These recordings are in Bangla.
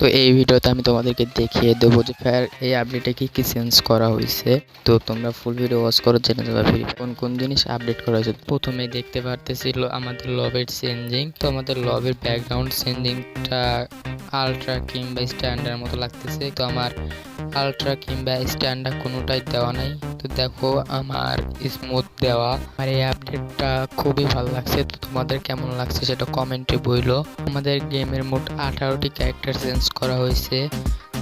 তো এই ভিডিওতে আমি তোমাদেরকে দেখিয়ে দেবো যে ফায়ার এই আপডেটে কি চেঞ্জ করা হয়েছে। তো তোমরা ফুল ভিডিও ওয়াচ করো, জেনে যাবে কোন কোন জিনিস আপডেট করা হয়েছে। প্রথমে দেখতে পারতেছিল আমাদের লবের চেঞ্জিং। তো আমাদের লবের ব্যাকগ্রাউন্ড চেঞ্জিংটা আলট্রা কিংবা স্ট্যান্ডার্ড মতো লাগতেছে। তো আমার আলট্রা কিংবা স্ট্যান্ডার্ড কোনোটাই দেওয়া নাই। তো দেখো আমার স্মুথ দেওয়া। আর এই আপডেটটা খুবই ভালো লাগছে। তো তোমাদের কেমন লাগছে সেটা কমেন্টে বইলো। আমাদের গেমের মোট 18টি ক্যারেক্টার চেঞ্জ করা হয়েছে।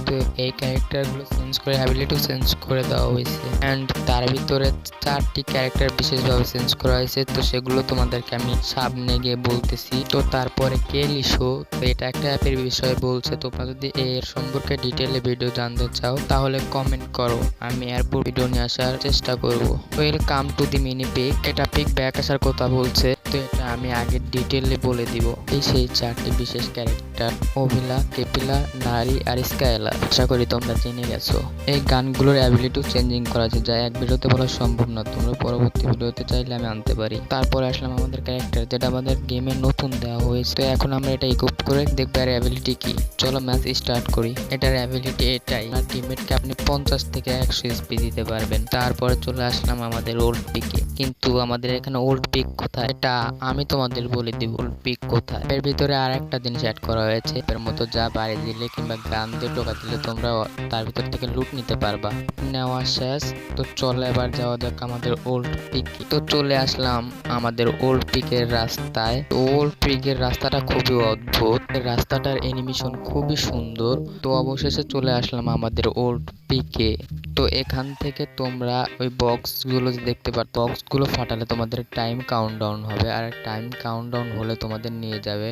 তো এই ক্যারেক্টারগুলো চেঞ্জ করে অ্যাবিলিটিও চেঞ্জ করে দেওয়া হয়েছে। অ্যান্ড তার ভিতরে 4টি ক্যারেক্টার বিশেষভাবে চেঞ্জ করা হয়েছে। তো সেগুলো তোমাদেরকে আমি সামনে গিয়ে বলতেছি। তো তারপরে কেলিশো, তো এটা একটা অ্যাপের বিষয়ে বলছে। তোমরা যদি এর সম্পর্কে ডিটেলে ভিডিও জানতে চাও তাহলে কমেন্ট করো, আমি এরপর ভিডিও নিয়ে আসার চেষ্টা করব। Welcome to the mini peak, এটা পিক ব্যাক আসার কথা বলছে। তো এটা আমি আগে ডিটেলে বলে দিব। এই সেই 4টি বিশেষ ক্যারেক্টার, অভিলা, কেপিলা, নারী আর স্কাইলা। আশা করি তোমরা জেনে গেছো। এই গানগুলোর অ্যাবিলিটিও চেঞ্জিং করা আছে, যা এক ভিডিওতে বলা সম্ভব না। তোমরা পরবর্তী ভিডিওতে চাইলে আমি আনতে পারি। তারপরে আসলাম আমাদের ক্যারেক্টার, যেটা আমাদের গেমে নতুন দেওয়া হয়েছে। তো এখন আমরা এটা ইকুইপ করে দেখবো এর অ্যাবিলিটি কি। চলো ম্যাচ স্টার্ট করি। এটার অ্যাবিলিটি এটাই, আর টিমমেটকে আপনি 50 থেকে 100 এসপি দিতে পারবেন। তারপরে চলে আসলাম আমাদের ওল্ড পিকে। কিন্তু আমাদের এখানে ওল্ড পিক কোথায় এটা আমি তোমাদের বলে দিব। ওল্ড পিক কোথায়, এর ভিতরে আর একটা জিনিস অ্যাড করা হয়েছে। এর মতো যা বাড়ি দিলে কিংবা গান দিয়ে টোকা দিলে তোমরা তার ভিতর থেকে লুট নিতে পারবা। নেওয়া শেষ। তো চলো এবার যাওয়া যাক আমাদের ওল্ড পিকে। তো চলে আসলাম আমাদের ওল্ড পিকের রাস্তায়। ওল্ড পিকের রাস্তাটা খুবই অদ্ভুত, রাস্তাটার অ্যানিমেশন খুবই সুন্দর। তো অবশেষে চলে আসলাম আমাদের ওল্ড পিকে। তো এখান থেকে তোমরা ওই বক্সগুলো দেখতে পারো, বক্সগুলো ফাটালে তোমাদের টাইম কাউন্টডাউন হবে। আর টাইম কাউন্টডাউন হলে তোমাদের নিয়ে যাবে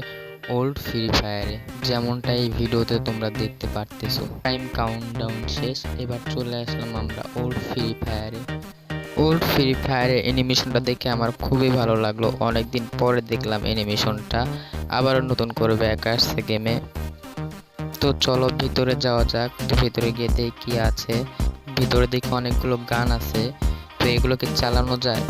ওল্ড ফ্রি ফায়ারে, যেমনটা এই ভিডিওতে তোমরা দেখতে পারতেছো। টাইম কাউন্টডাউন শেষ। এবার চলে আসলাম আমরা ওল্ড ফ্রি ফায়ারে। ওল্ড ফ্রি ফায়ারের অ্যানিমেশনটা দেখে আমার খুবই ভালো লাগলো। অনেকদিন পরে দেখলাম অ্যানিমেশনটা, আবারও নতুন করে ব্যাক আসছে গেমে। তো চলো ভিতরে যাওয়া যাক। তো ভিতরে গিয়ে দেখি কি আছে। ভিতরে দেখি অনেকগুলো গান আছে। তো এগুলোকে চালানো যায়।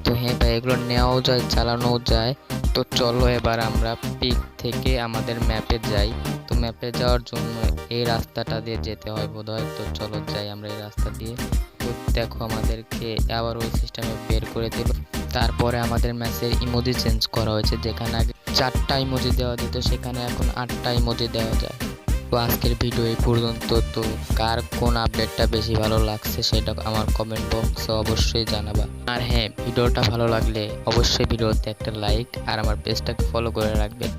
তো হ্যাঁ ভাই, এগুলো নেওয়াও যায়, চালানোও যায়। তো চলো এবার আমরা পিক থেকে আমাদের ম্যাপে যাই। তো ম্যাপে যাওয়ার জন্য এই রাস্তাটা দিয়ে যেতে হয় বোধহয়। তো চলো যাই আমরা এই রাস্তা দিয়ে। তো দেখো আমাদেরকে আবার ওই সিস্টেমে বের করে দিল। তারপরে আমাদের ম্যাচের ইমোজি চেঞ্জ করা হয়েছে। যেখানে আগে 4টা ইমোজি দেওয়া যেত, সেখানে এখন 8টা ইমোজি দেওয়া যায়। তো আজকের ভিডিও এই পর্যন্ত। তো কার কোন আপডেটটা বেশি ভালো লাগছে সেটা আমার কমেন্ট বক্সে অবশ্যই জানাবা। আর হ্যাঁ, ভিডিওটা ভালো লাগলে অবশ্যই ভিডিওতে একটা লাইক আর আমার পেজটাকে ফলো করে রাখবেন।